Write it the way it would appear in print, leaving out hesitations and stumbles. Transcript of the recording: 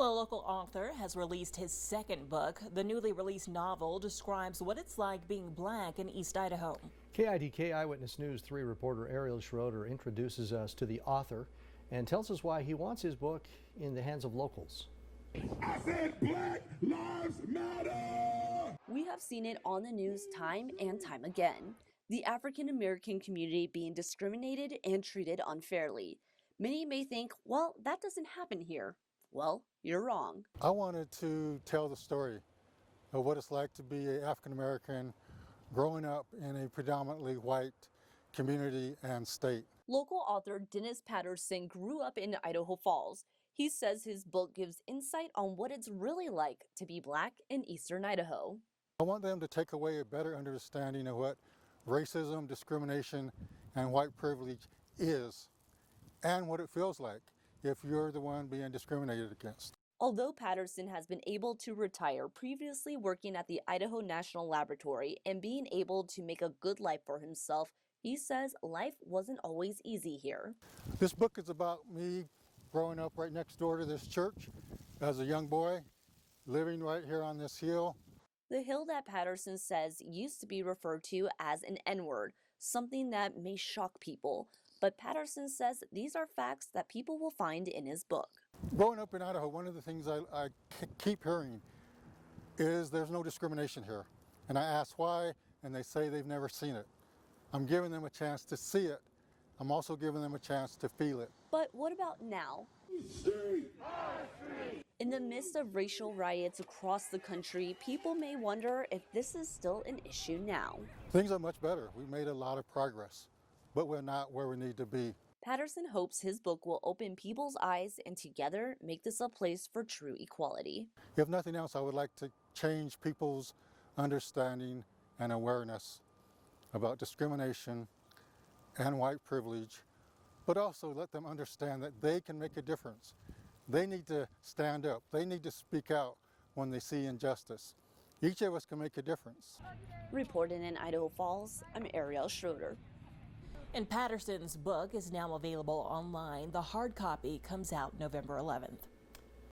Well, a local author has released his second book. The newly released novel describes what it's like being black in East Idaho. KIDK Eyewitness News 3 reporter Ariel Schroeder introduces us to the author and tells us why he wants his book in the hands of locals. I said Black Lives Matter! We have seen it on the news time and time again. The African American community being discriminated and treated unfairly. Many may think, well, that doesn't happen here. Well, you're wrong. I wanted to tell the story of what it's like to be an African American growing up in a predominantly white community and state. Local author Dennis Patterson grew up in Idaho Falls. He says his book gives insight on what it's really like to be black in eastern Idaho. I want them to take away a better understanding of what racism, discrimination, and white privilege is, and what it feels like if you're the one being discriminated against. Although Patterson has been able to retire, previously working at the Idaho National Laboratory and being able to make a good life for himself, he says life wasn't always easy here. This book is about me growing up right next door to this church as a young boy, living right here on this hill. The hill that Patterson says used to be referred to as an N-word, something that may shock people. But Patterson says these are facts that people will find in his book. Growing up in Idaho, one of the things I keep hearing is there's no discrimination here. And I ask why, and they say they've never seen it. I'm giving them a chance to see it. I'm also giving them a chance to feel it. But what about now? In the midst of racial riots across the country, people may wonder if this is still an issue now. Things are much better. We've made a lot of progress, but we're not where we need to be. Patterson hopes his book will open people's eyes and together make this a place for true equality. If nothing else, I would like to change people's understanding and awareness about discrimination and white privilege, but also let them understand that they can make a difference. They need to stand up. They need to speak out when they see injustice. Each of us can make a difference. Reporting in Idaho Falls, I'm Ariel Schroeder. And Patterson's book is now available online. The hard copy comes out November 11th.